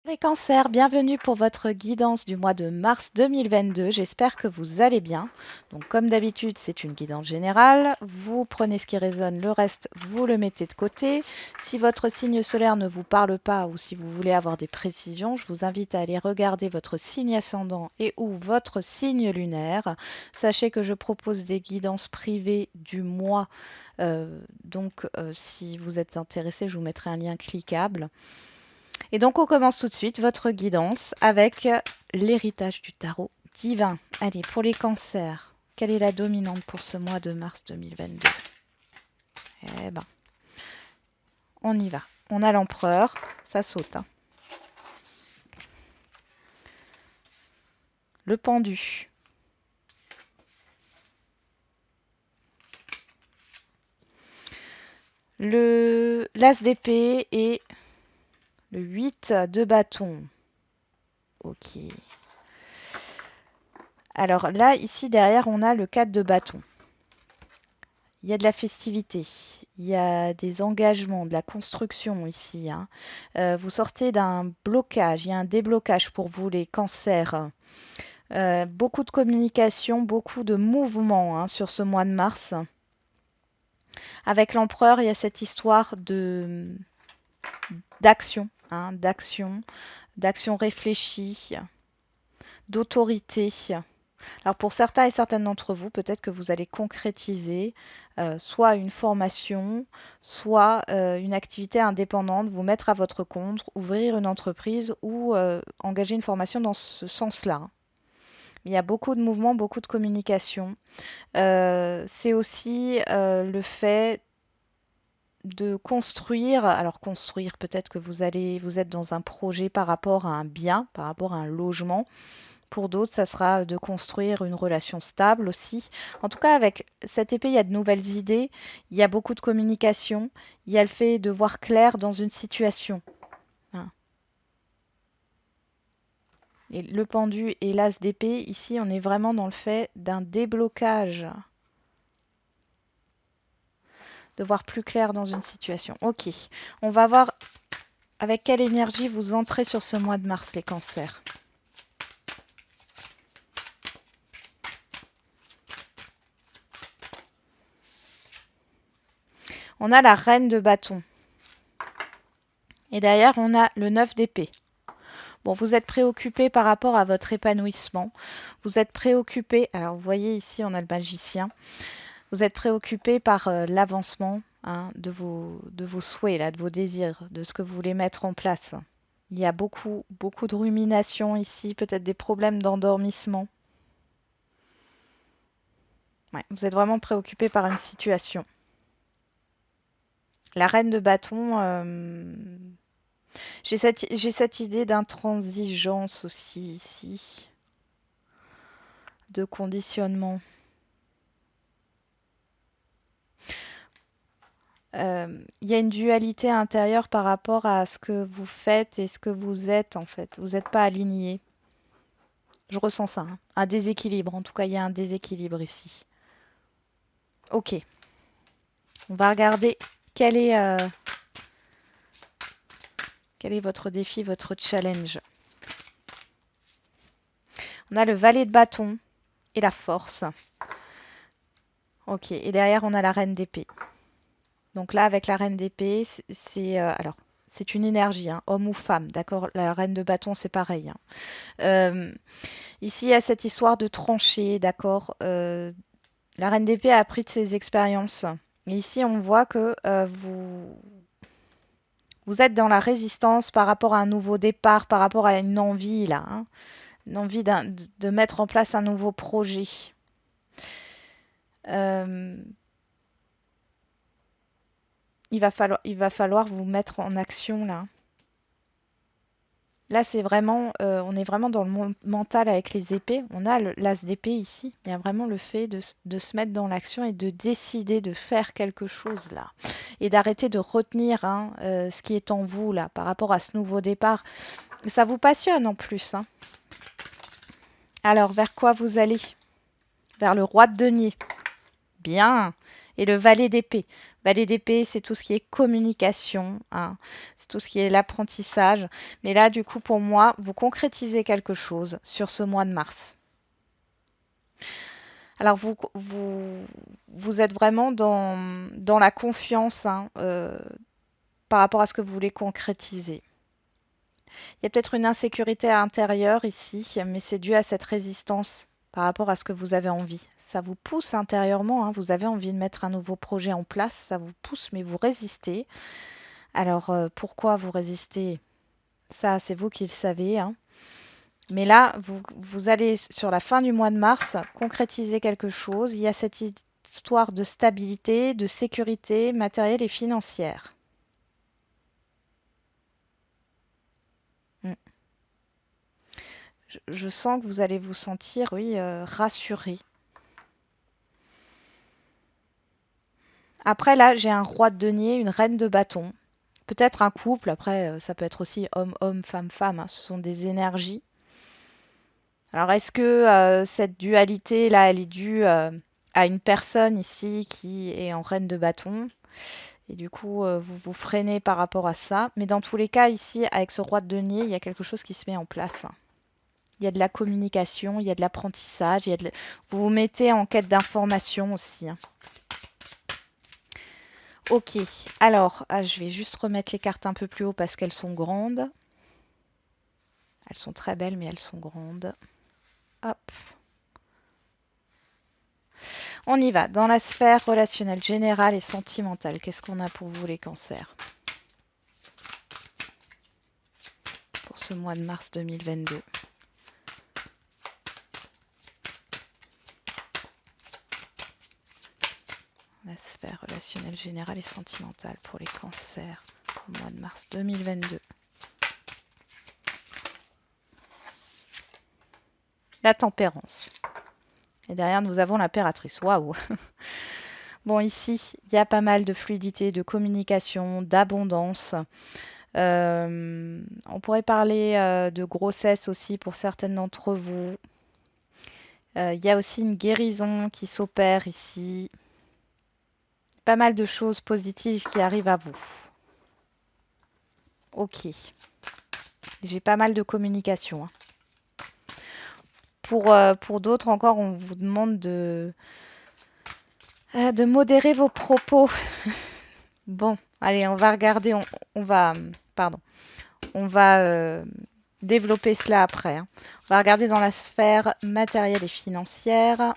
Les cancers, bienvenue pour votre guidance du mois de mars 2022. J'espère que vous allez bien. Donc comme d'habitude, c'est une guidance générale. Vous prenez ce qui résonne, le reste, vous le mettez de côté. Si votre signe solaire ne vous parle pas ou si vous voulez avoir des précisions, je vous invite à aller regarder votre signe ascendant et ou votre signe lunaire. Sachez que je propose des guidances privées du mois. Si vous êtes intéressé, je vous mettrai un lien cliquable. Et donc, on commence tout de suite votre guidance avec l'héritage du tarot divin. Allez, pour les cancers, quelle est la dominante pour ce mois de mars 2022? Eh ben, on y va. On a l'empereur, ça saute, hein. Le pendu. L'as d'épée et le 8 de bâton. Ok. Alors là, ici derrière, on a le 4 de bâton. Il y a de la festivité, il y a des engagements, de la construction ici, hein. Vous sortez d'un blocage, il y a un déblocage pour vous les cancers. Beaucoup de communication, beaucoup de mouvement, hein, sur ce mois de mars. Avec l'empereur, il y a cette histoire d'action, hein, d'action réfléchie, d'autorité. Alors pour certains et certaines d'entre vous, peut-être que vous allez concrétiser soit une formation, soit une activité indépendante, vous mettre à votre compte, ouvrir une entreprise ou engager une formation dans ce sens-là. Il y a beaucoup de mouvements, beaucoup de communication. C'est aussi le fait de construire. Alors construire, peut-être que vous êtes dans un projet par rapport à un bien, par rapport à un logement. Pour d'autres, ça sera de construire une relation stable aussi. En tout cas, avec cette épée, il y a de nouvelles idées, il y a beaucoup de communication, il y a le fait de voir clair dans une situation, hein. Et le pendu et l'as d'épée, ici, on est vraiment dans le fait d'un déblocage, de voir plus clair dans une situation. Ok, on va voir avec quelle énergie vous entrez sur ce mois de mars, les cancers. On a la reine de bâton. Et derrière, on a le 9 d'épée. Bon, vous êtes préoccupé par rapport à votre épanouissement. Vous êtes préoccupé, alors vous voyez ici, on a le magicien. Vous êtes préoccupé par l'avancement, hein, de vos souhaits, là, de vos désirs, de ce que vous voulez mettre en place. Il y a beaucoup, beaucoup de rumination ici, peut-être des problèmes d'endormissement. Ouais, vous êtes vraiment préoccupé par une situation. La reine de bâton, j'ai cette idée d'intransigeance aussi ici, de conditionnement. Il y a une dualité intérieure par rapport à ce que vous faites et ce que vous êtes en fait. Vous n'êtes pas aligné. Je ressens ça, hein. Un déséquilibre. En tout cas, il y a un déséquilibre ici. Ok. On va regarder quel est, euh, quel est votre défi, votre challenge. On a le valet de bâton et la force. Ok. Et derrière, on a la reine d'épée. Donc là, avec la reine d'épée, c'est une énergie, hein, homme ou femme, d'accord? La reine de bâton, c'est pareil, hein. Ici, il y a cette histoire de trancher, d'accord? La reine d'épée a appris de ses expériences. Et ici, on voit que vous êtes dans la résistance par rapport à un nouveau départ, par rapport à une envie, là, hein, une envie de mettre en place un nouveau projet. Euh, il va falloir vous mettre en action, là. Là, c'est vraiment, on est vraiment dans le mental avec les épées. On a l'as d'épée ici. Il y a vraiment le fait de se mettre dans l'action et de décider de faire quelque chose là. Et d'arrêter de retenir, hein, ce qui est en vous là par rapport à ce nouveau départ. Ça vous passionne en plus, hein. Alors, vers quoi vous allez? Vers le roi de denier. Bien. Et le valet d'épée. Valet d'épée, c'est tout ce qui est communication, hein. C'est tout ce qui est l'apprentissage. Mais là, du coup, pour moi, vous concrétisez quelque chose sur ce mois de mars. Alors, vous êtes vraiment dans la confiance, hein, par rapport à ce que vous voulez concrétiser. Il y a peut-être une insécurité intérieure ici, mais c'est dû à cette résistance par rapport à ce que vous avez envie. Ça vous pousse intérieurement, hein, vous avez envie de mettre un nouveau projet en place, ça vous pousse, mais vous résistez. Alors, pourquoi vous résistez? Ça, c'est vous qui le savez, hein. Mais là, vous allez, sur la fin du mois de mars, concrétiser quelque chose. Il y a cette histoire de stabilité, de sécurité matérielle et financière. Mm. Je sens que vous allez vous sentir, oui, rassuré. Après, là, j'ai un roi de denier, une reine de bâton. Peut-être un couple, après, ça peut être aussi homme-homme, femme-femme, hein, ce sont des énergies. Alors, est-ce que cette dualité-là, elle est due à une personne ici qui est en reine de bâton? Et du coup, vous vous freinez par rapport à ça. Mais dans tous les cas, ici, avec ce roi de denier, il y a quelque chose qui se met en place. Il y a de la communication, il y a de l'apprentissage, vous vous mettez en quête d'information aussi, hein. Ok, alors, je vais juste remettre les cartes un peu plus haut parce qu'elles sont grandes. Elles sont très belles, mais elles sont grandes. Hop. On y va. Dans la sphère relationnelle, générale et sentimentale, qu'est-ce qu'on a pour vous les cancers pour ce mois de mars 2022? La sphère relationnelle, générale et sentimentale pour les cancers au mois de mars 2022. La tempérance. Et derrière, nous avons l'impératrice. Waouh! Bon, ici, il y a pas mal de fluidité, de communication, d'abondance. On pourrait parler de grossesse aussi pour certaines d'entre vous. Il y a aussi une guérison qui s'opère ici. Pas mal de choses positives qui arrivent à vous. Ok. J'ai pas mal de communication, hein. Pour d'autres encore, on vous demande de modérer vos propos. Bon, allez, on va regarder, pardon, on va développer cela après, hein. On va regarder dans la sphère matérielle et financière.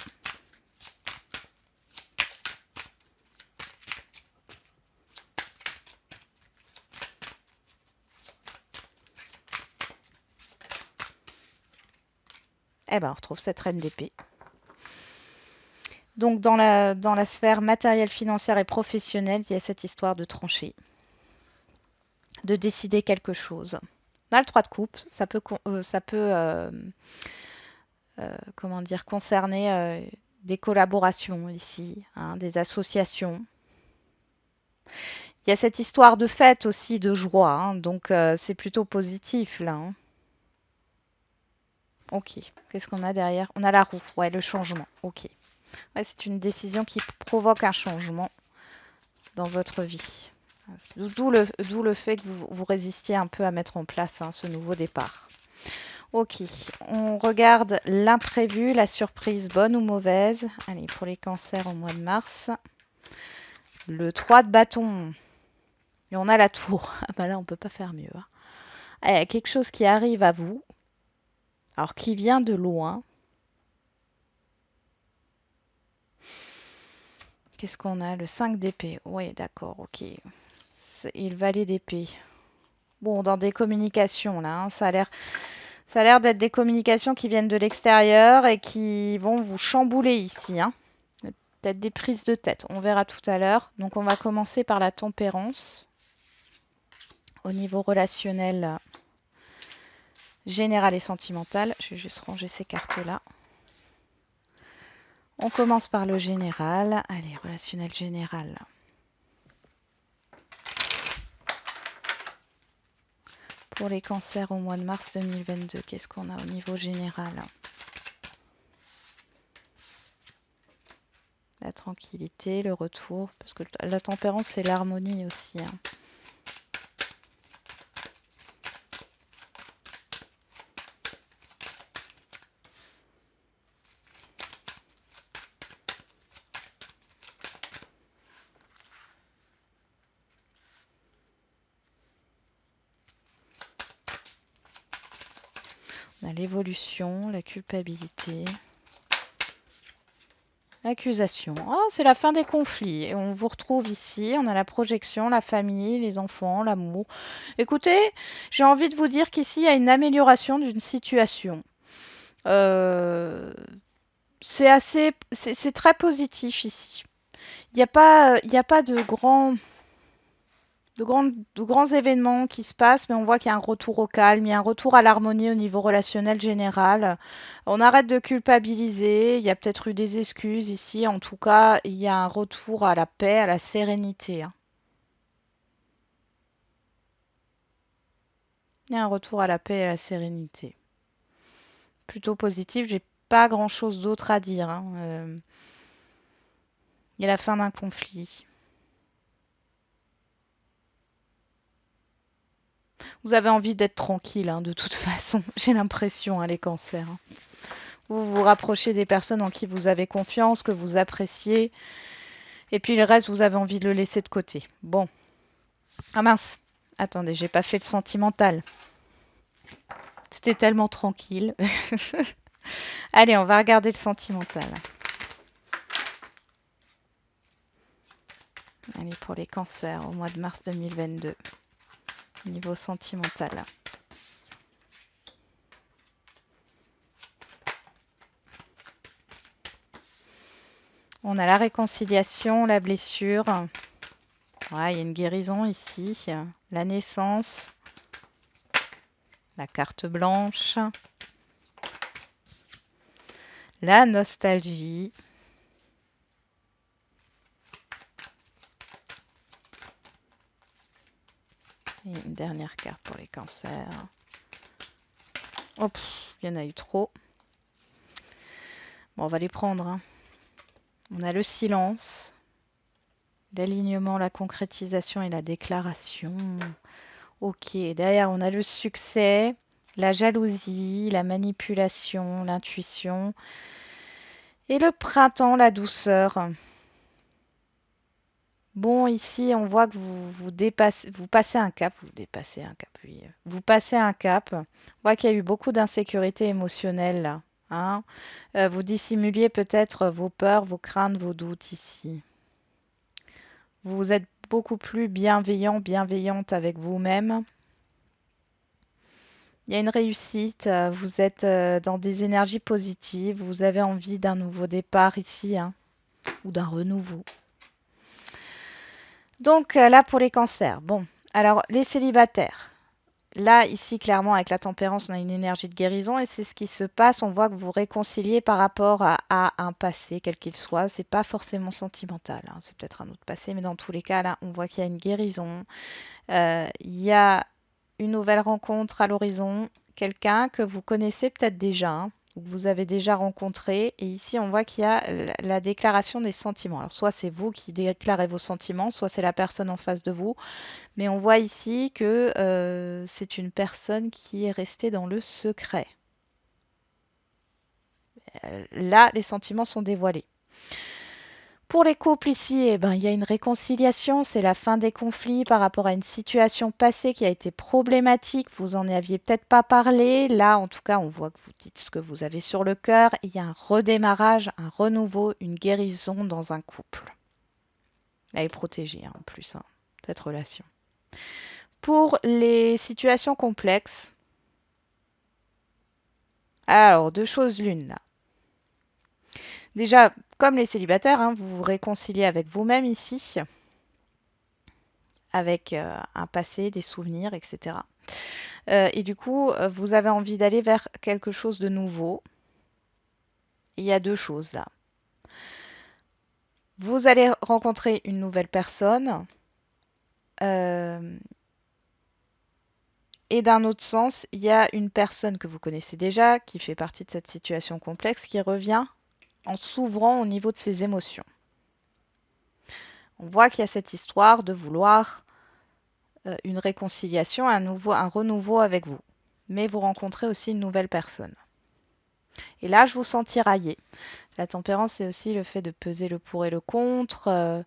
Eh ben, on retrouve cette reine d'épée. Donc, dans la sphère matérielle, financière et professionnelle, il y a cette histoire de trancher, de décider quelque chose. On a le 3 de coupe, ça peut comment dire, concerner des collaborations ici, hein, des associations. Il y a cette histoire de fête aussi, de joie, hein, donc c'est plutôt positif là, hein. Ok, qu'est-ce qu'on a derrière? On a la roue, ouais, le changement, ok. Ouais, c'est une décision qui provoque un changement dans votre vie. D'où le fait que vous résistiez un peu à mettre en place, hein, ce nouveau départ. Ok, on regarde l'imprévu, la surprise bonne ou mauvaise. Allez, pour les cancers au mois de mars. Le 3 de bâton. Et on a la tour. Ah bah là, on peut pas faire mieux, hein. Il y a quelque chose qui arrive à vous. Alors, qui vient de loin. Qu'est-ce qu'on a? Le 5 d'épée. Oui, d'accord, ok. Et le valet d'épée. Bon, dans des communications, là, hein, ça a l'air d'être des communications qui viennent de l'extérieur et qui vont vous chambouler ici, hein. Peut-être des prises de tête. On verra tout à l'heure. Donc, on va commencer par la tempérance. Au niveau relationnel, général et sentimental. Je vais juste ranger ces cartes-là. On commence par le général. Allez, relationnel général. Pour les cancers au mois de mars 2022, qu'est-ce qu'on a au niveau général? la tranquillité, le retour, parce que la tempérance, c'est l'harmonie aussi, hein. On a l'évolution, la culpabilité. Accusation. Oh, c'est la fin des conflits. Et on vous retrouve ici. On a la projection, la famille, les enfants, l'amour. Écoutez, j'ai envie de vous dire qu'ici, il y a une amélioration d'une situation. Euh, c'est très positif ici. Il y a pas de grands événements qui se passent, mais on voit qu'il y a un retour au calme, il y a un retour à l'harmonie au niveau relationnel général. On arrête de culpabiliser, il y a peut-être eu des excuses ici, en tout cas, il y a un retour à la paix, à la sérénité, hein. Il y a un retour à la paix et à la sérénité. Plutôt positif, j'ai pas grand-chose d'autre à dire, hein. Il y a la fin d'un conflit. Vous avez envie d'être tranquille, hein, de toute façon, j'ai l'impression, hein, les cancers, hein. Vous vous rapprochez des personnes en qui vous avez confiance, que vous appréciez. Et puis le reste, vous avez envie de le laisser de côté. Bon. Ah mince. Attendez, j'ai pas fait le sentimental. C'était tellement tranquille. Allez, on va regarder le sentimental. Allez, pour les cancers, au mois de mars 2022. Niveau sentimental. On a la réconciliation, la blessure. Ouais, il y a une guérison ici. La naissance. La carte blanche. La nostalgie. Et une dernière carte pour les cancers. Oh, il y en a eu trop. Bon, on va les prendre, hein. On a le silence, l'alignement, la concrétisation et la déclaration. Ok, derrière, on a le succès, la jalousie, la manipulation, l'intuition. Et le printemps, la douceur. Bon, ici, on voit que vous passez un cap, vous dépassez un cap, oui. Vous passez un cap. On voit qu'il y a eu beaucoup d'insécurité émotionnelle là, hein. Vous dissimuliez peut-être vos peurs, vos craintes, vos doutes ici. Vous êtes beaucoup plus bienveillant, bienveillante avec vous-même. Il y a une réussite, vous êtes dans des énergies positives, vous avez envie d'un nouveau départ ici, hein, ou d'un renouveau. Donc là pour les cancers. Bon, alors les célibataires. Là, ici, clairement, avec la tempérance, on a une énergie de guérison et c'est ce qui se passe. On voit que vous vous réconciliez par rapport à un passé, quel qu'il soit. C'est pas forcément sentimental, hein, c'est peut-être un autre passé, mais dans tous les cas, là, on voit qu'il y a une guérison. Il y a une nouvelle rencontre à l'horizon, quelqu'un que vous connaissez peut-être déjà, hein, ou que vous avez déjà rencontré. Et ici, on voit qu'il y a la déclaration des sentiments. Alors, soit c'est vous qui déclarez vos sentiments, soit c'est la personne en face de vous. Mais on voit ici que c'est une personne qui est restée dans le secret. Là, les sentiments sont dévoilés. Pour les couples ici, eh ben, il y a une réconciliation, c'est la fin des conflits par rapport à une situation passée qui a été problématique. Vous en aviez peut-être pas parlé. Là, en tout cas, on voit que vous dites ce que vous avez sur le cœur. Il y a un redémarrage, un renouveau, une guérison dans un couple. Elle est protégée, hein, en plus, hein, cette relation. Pour les situations complexes, alors deux choses l'une là. Déjà, comme les célibataires, hein, vous vous réconciliez avec vous-même ici, avec un passé, des souvenirs, etc. Et du coup, vous avez envie d'aller vers quelque chose de nouveau. Il y a deux choses là. Vous allez rencontrer une nouvelle personne. Et d'un autre sens, il y a une personne que vous connaissez déjà, qui fait partie de cette situation complexe, qui revient en s'ouvrant au niveau de ses émotions. On voit qu'il y a cette histoire de vouloir une réconciliation, un renouveau avec vous. Mais vous rencontrez aussi une nouvelle personne. Et là, je vous sens tiraillé. La tempérance, c'est aussi le fait de peser le pour et le contre.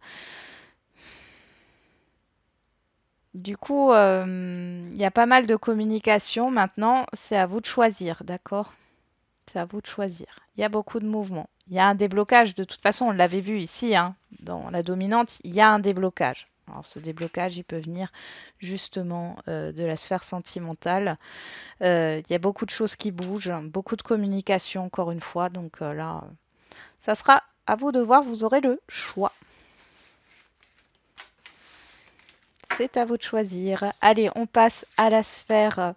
Du coup, il y a pas mal de communication. Maintenant, c'est à vous de choisir, d'accord? C'est à vous de choisir. Il y a beaucoup de mouvements. Il y a un déblocage. De toute façon, on l'avait vu ici, hein, dans la dominante, il y a un déblocage. Alors, ce déblocage, il peut venir justement de la sphère sentimentale. Il y a beaucoup de choses qui bougent, beaucoup de communication, encore une fois. Donc là, ça sera à vous de voir. Vous aurez le choix. C'est à vous de choisir. Allez, on passe à la sphère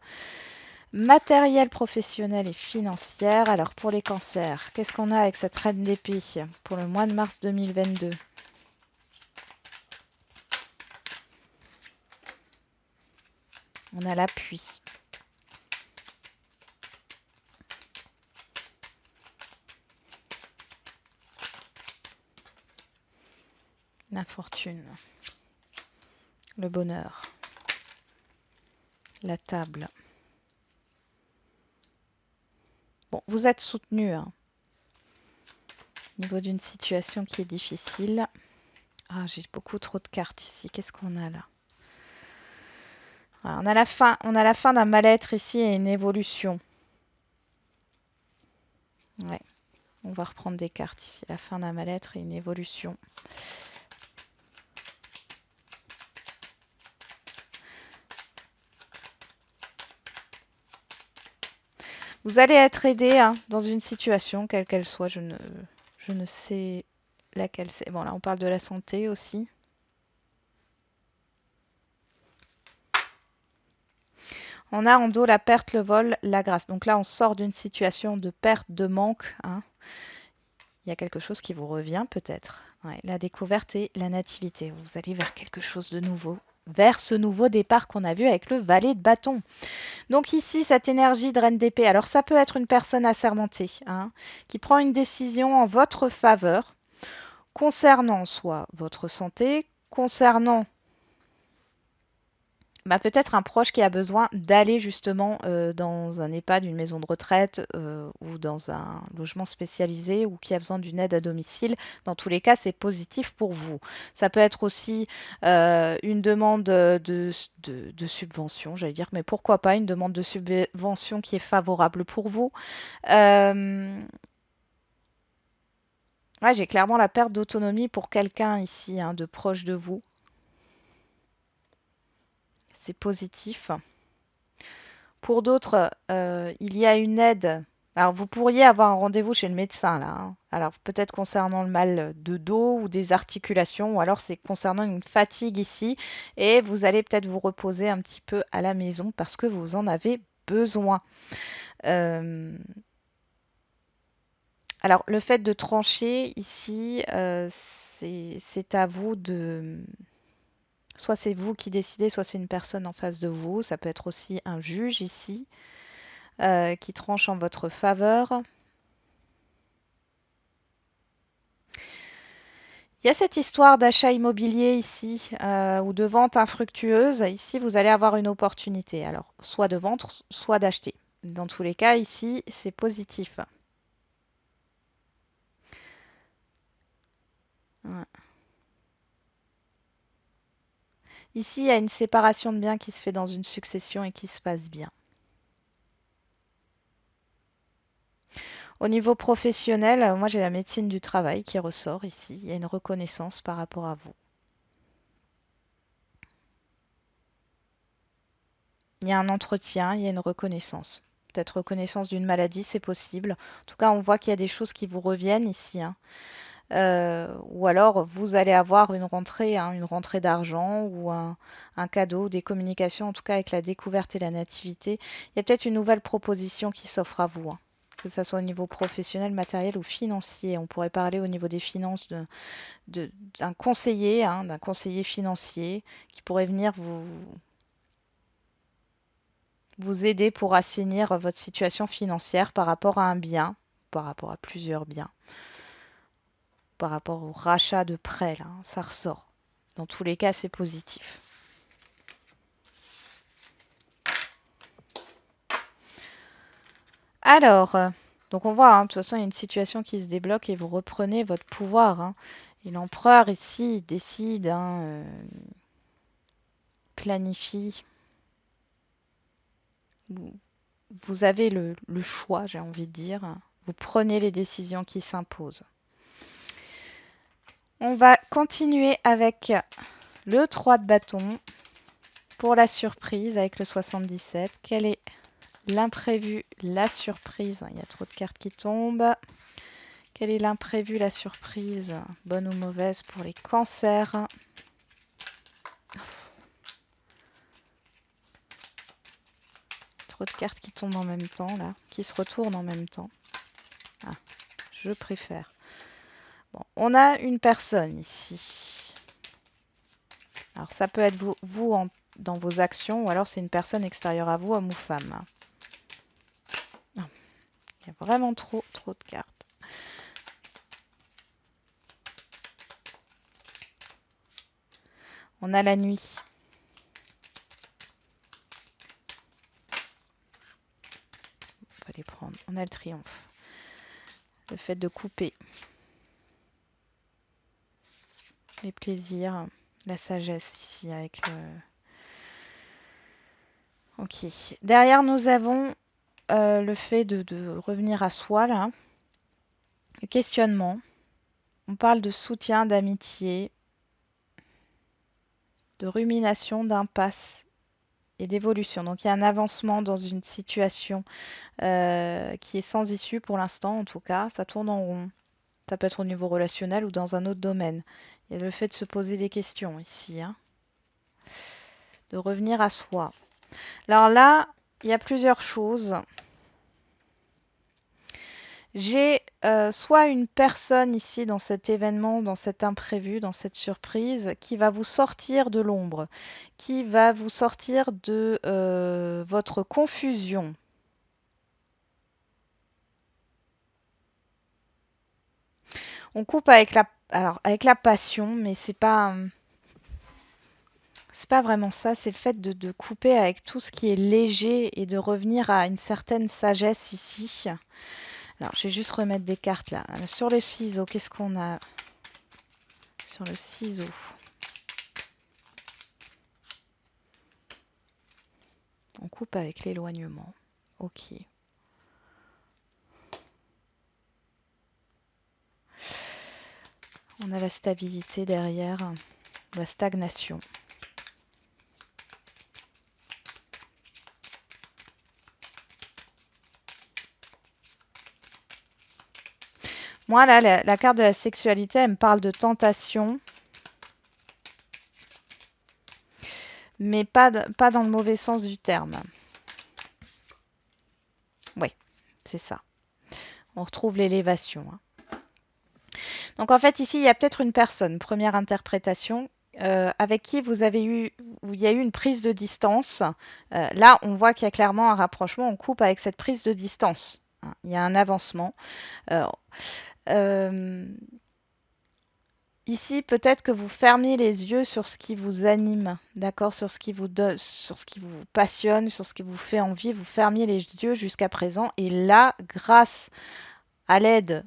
matérielle, professionnelle et financière. Alors pour les cancers, qu'est-ce qu'on a avec cette reine d'épée pour le mois de mars 2022? On a l'appui. La fortune. Le bonheur. La table. Bon, vous êtes soutenu hein, au niveau d'une situation qui est difficile. Ah, j'ai beaucoup trop de cartes ici. Qu'est-ce qu'on a là? Voilà, on a la fin d'un mal-être ici et une évolution. Ouais, on va reprendre des cartes ici. La fin d'un mal-être et une évolution. Vous allez être aidé hein, dans une situation, quelle qu'elle soit. Je ne sais laquelle c'est. Bon, là, on parle de la santé aussi. On a en dos la perte, le vol, la grâce. Donc là, on sort d'une situation de perte, de manque. Hein. Il y a quelque chose qui vous revient peut-être. Ouais, la découverte et la nativité. Vous allez vers quelque chose de nouveau. Vers ce nouveau départ qu'on a vu avec le valet de bâton. Donc ici, cette énergie de reine d'épée. Alors ça peut être une personne assermentée hein, qui prend une décision en votre faveur concernant soit votre santé, concernant peut-être un proche qui a besoin d'aller justement dans un EHPAD, une maison de retraite ou dans un logement spécialisé ou qui a besoin d'une aide à domicile. Dans tous les cas, c'est positif pour vous. Ça peut être aussi une demande de subvention, j'allais dire, mais pourquoi pas une demande de subvention qui est favorable pour vous. Ouais, j'ai clairement la perte d'autonomie pour quelqu'un ici, hein, de proche de vous. C'est positif. Pour d'autres, il y a une aide. Alors, vous pourriez avoir un rendez-vous chez le médecin, là. Hein. Alors, peut-être concernant le mal de dos ou des articulations, ou alors c'est concernant une fatigue ici. Et vous allez peut-être vous reposer un petit peu à la maison parce que vous en avez besoin. Alors, le fait de trancher ici, c'est à vous de... Soit c'est vous qui décidez, soit c'est une personne en face de vous. Ça peut être aussi un juge ici qui tranche en votre faveur. Il y a cette histoire d'achat immobilier ici ou de vente infructueuse. Ici, vous allez avoir une opportunité. Alors, soit de vendre, soit d'acheter. Dans tous les cas, ici, c'est positif. Ouais. Ici, il y a une séparation de biens qui se fait dans une succession et qui se passe bien. Au niveau professionnel, moi j'ai la médecine du travail qui ressort ici. Il y a une reconnaissance par rapport à vous. Il y a un entretien, il y a une reconnaissance. Peut-être reconnaissance d'une maladie, c'est possible. En tout cas, on voit qu'il y a des choses qui vous reviennent ici. Hein. Ou alors, vous allez avoir hein, une rentrée d'argent ou un cadeau, des communications, en tout cas avec la découverte et la nativité. Il y a peut-être une nouvelle proposition qui s'offre à vous. Hein. Que ce soit au niveau professionnel, matériel ou financier. On pourrait parler au niveau des finances hein, d'un conseiller financier qui pourrait venir vous aider pour assainir votre situation financière par rapport à un bien, par rapport à plusieurs biens, par rapport au rachat de prêts, là, hein, ça ressort. Dans tous les cas, c'est positif. Alors, donc on voit, hein, de toute façon, il y a une situation qui se débloque et vous reprenez votre pouvoir. Hein. Et l'empereur, ici, il décide, hein, planifie. Vous avez le choix, j'ai envie de dire. Vous prenez les décisions qui s'imposent. On va continuer avec le 3 de bâton pour la surprise avec le 77. Quel est l'imprévu, la surprise? Il y a trop de cartes qui tombent. Quel est l'imprévu, la surprise, bonne ou mauvaise pour les cancers? Trop de cartes qui tombent en même temps, là, qui se retournent en même temps. Ah, je préfère. Bon, on a une personne ici. Alors, ça peut être vous dans vos actions, ou alors c'est une personne extérieure à vous, homme ou femme. Il y a vraiment trop de cartes. On a la nuit. On va les prendre. On a le triomphe. Le fait de couper. Les plaisirs. La sagesse ici avec le... Ok. Derrière, nous avons le fait de revenir à soi, là. Le questionnement. On parle de soutien, d'amitié, de rumination, d'impasse et d'évolution. Donc il y a un avancement dans une situation qui est sans issue pour l'instant, en tout cas. Ça tourne en rond. Ça peut être au niveau relationnel ou dans un autre domaine. Il y a le fait de se poser des questions ici, hein. De revenir à soi. Alors là, il y a plusieurs choses. J'ai soit une personne ici dans cet événement, dans cet imprévu, dans cette surprise, qui va vous sortir de l'ombre, qui va vous sortir de votre confusion. On coupe avec avec la passion, mais c'est pas vraiment ça. C'est le fait de couper avec tout ce qui est léger et de revenir à une certaine sagesse ici. Alors, je vais juste remettre des cartes là. Sur le ciseau, qu'est-ce qu'on a? Sur le ciseau. On coupe avec l'éloignement. Ok. On a la stabilité derrière, la stagnation. Moi, là, la carte de la sexualité, elle me parle de tentation. Mais pas dans le mauvais sens du terme. Oui, c'est ça. On retrouve l'élévation. Hein. Donc en fait, ici, il y a peut-être une personne, première interprétation, avec qui où il y a eu une prise de distance. Là, on voit qu'il y a clairement un rapprochement. On coupe avec cette prise de distance. Hein. Il y a un avancement. Ici, peut-être que vous fermiez les yeux sur ce qui vous anime, d'accord, sur ce qui vous donne, sur ce qui vous passionne, sur ce qui vous fait envie. Vous fermiez les yeux jusqu'à présent, et là, grâce à l'aide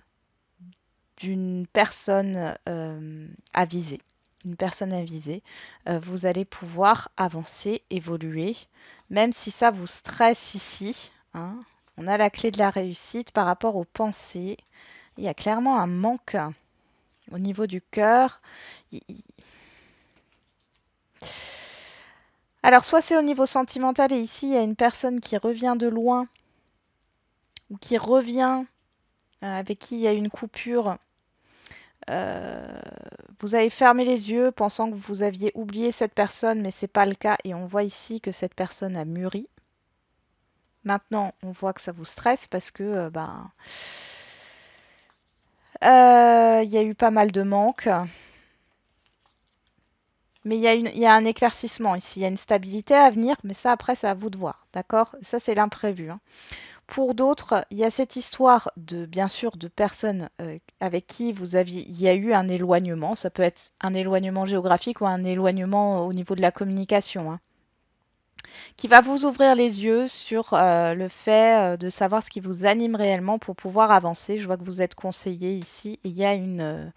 d'une personne avisée, vous allez pouvoir avancer, évoluer, même si ça vous stresse ici. Hein. On a la clé de la réussite par rapport aux pensées. Il y a clairement un manque. Au niveau du cœur, alors soit c'est au niveau sentimental et ici il y a une personne qui revient de loin ou qui revient avec qui il y a une coupure. Vous avez fermé les yeux pensant que vous aviez oublié cette personne, mais c'est pas le cas et on voit ici que cette personne a mûri. Maintenant, on voit que ça vous stresse parce que il y a eu pas mal de manques. Mais il y a un éclaircissement ici, il y a une stabilité à venir, mais ça après c'est à vous de voir, d'accord? Ça c'est l'imprévu. Hein. Pour d'autres, il y a cette histoire de, bien sûr, de personnes avec qui il y a eu un éloignement. Ça peut être un éloignement géographique ou un éloignement au niveau de la communication, hein, qui va vous ouvrir les yeux sur le fait de savoir ce qui vous anime réellement pour pouvoir avancer. Je vois que vous êtes conseillé ici et il y a une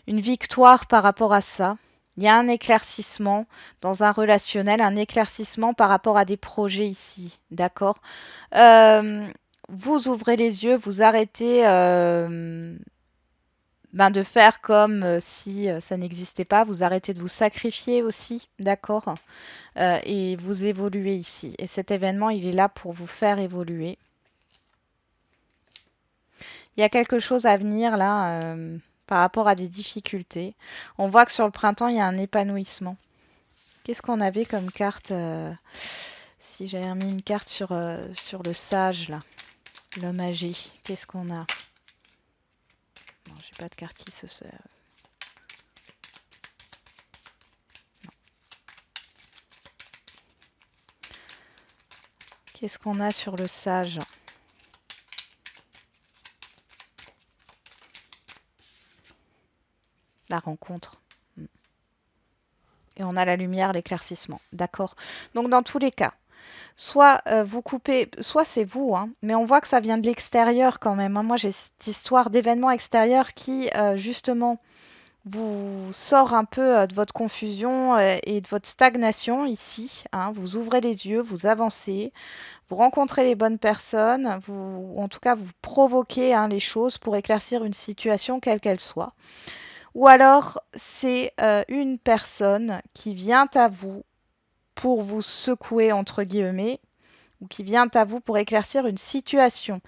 victoire par rapport à ça. Il y a un éclaircissement dans un relationnel, un éclaircissement par rapport à des projets ici, d'accord? Euh, Vous ouvrez les yeux, vous arrêtez de faire comme si ça n'existait pas, vous arrêtez de vous sacrifier aussi, d'accord? Et vous évoluez ici. Et cet événement, il est là pour vous faire évoluer. Il y a quelque chose à venir là par rapport à des difficultés. On voit que sur le printemps, il y a un épanouissement. Qu'est-ce qu'on avait comme carte si j'avais remis une carte sur le sage là, l'homme âgé, qu'est-ce qu'on a? Non, j'ai pas de carte qui se sert. Qu'est-ce qu'on a sur le sage? La rencontre. Et on a la lumière, l'éclaircissement. D'accord. Donc dans tous les cas, soit vous coupez, soit c'est vous, hein, mais on voit que ça vient de l'extérieur quand même, hein. Moi, j'ai cette histoire d'événement extérieur qui, justement, vous sort un peu de votre confusion et de votre stagnation ici, hein. Vous ouvrez les yeux, vous avancez, vous rencontrez les bonnes personnes, ou en tout cas, vous provoquez, hein, les choses pour éclaircir une situation, quelle qu'elle soit. Ou alors, c'est une personne qui vient à vous pour vous secouer, entre guillemets, ou qui vient à vous pour éclaircir une situation,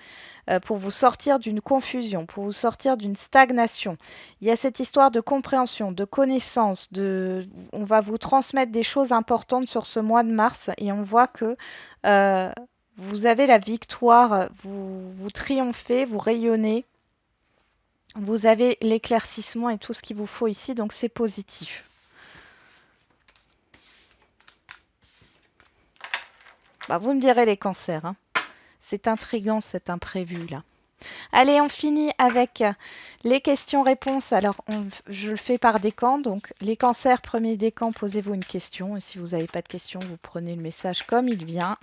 pour vous sortir d'une confusion, pour vous sortir d'une stagnation. Il y a cette histoire de compréhension, de connaissance, on va vous transmettre des choses importantes sur ce mois de mars et on voit que euh, vous avez la victoire, vous triomphez, vous rayonnez, vous avez l'éclaircissement et tout ce qu'il vous faut ici, donc c'est positif. Bah, vous me direz les cancers, hein. C'est intriguant cet imprévu là. Allez, on finit avec les questions-réponses. Alors, je le fais par décan. Donc, les cancers, premier décan, posez-vous une question. Et si vous n'avez pas de question, vous prenez le message comme il vient.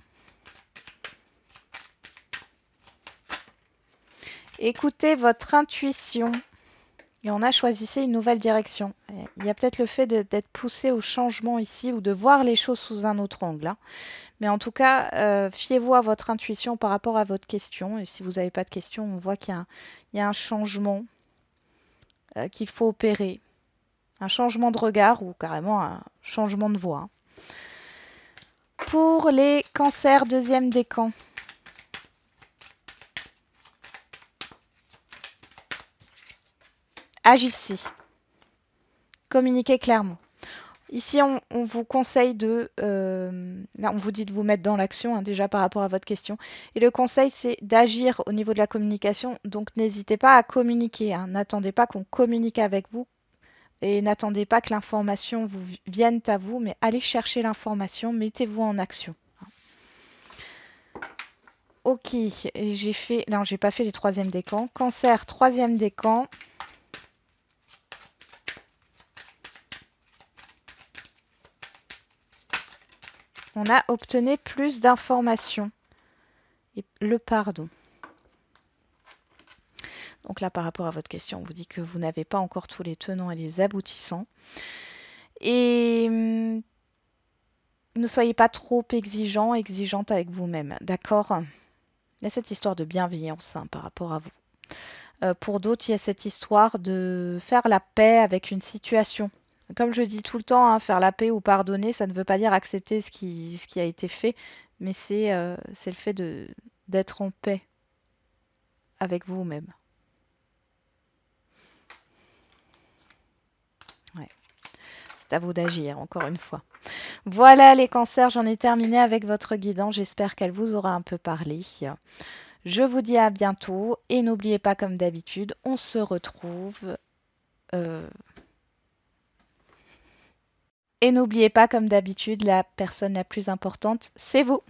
Écoutez votre intuition. Et on a choisi une nouvelle direction. Il y a peut-être le fait d'être poussé au changement ici ou de voir les choses sous un autre angle, hein. Mais en tout cas, fiez-vous à votre intuition par rapport à votre question. Et si vous n'avez pas de question, on voit qu'il y a un changement qu'il faut opérer. Un changement de regard ou carrément un changement de voix. Pour les cancers, deuxième décan. Agissez. Communiquez clairement. Ici, on vous conseille là, on vous dit de vous mettre dans l'action, hein, déjà par rapport à votre question. Et le conseil, c'est d'agir au niveau de la communication. Donc, n'hésitez pas à communiquer, hein. N'attendez pas qu'on communique avec vous. Et n'attendez pas que l'information vienne à vous, mais allez chercher l'information, mettez-vous en action. Ok, et j'ai fait... Non, j'ai pas fait les troisièmes décans. Cancer, troisième décan. On a obtenu plus d'informations. Et le pardon. Donc là, par rapport à votre question, on vous dit que vous n'avez pas encore tous les tenants et les aboutissants. Et ne soyez pas trop exigeante avec vous-même, d'accord? Il y a cette histoire de bienveillance, hein, par rapport à vous. Pour d'autres, il y a cette histoire de faire la paix avec une situation. Comme je dis tout le temps, hein, faire la paix ou pardonner, ça ne veut pas dire accepter ce qui a été fait, mais c'est le fait d'être en paix avec vous-même. Ouais. C'est à vous d'agir, encore une fois. Voilà les cancers, j'en ai terminé avec votre guidance. J'espère qu'elle vous aura un peu parlé. Je vous dis à bientôt et n'oubliez pas, comme d'habitude, on se retrouve. Et n'oubliez pas, comme d'habitude, la personne la plus importante, c'est vous.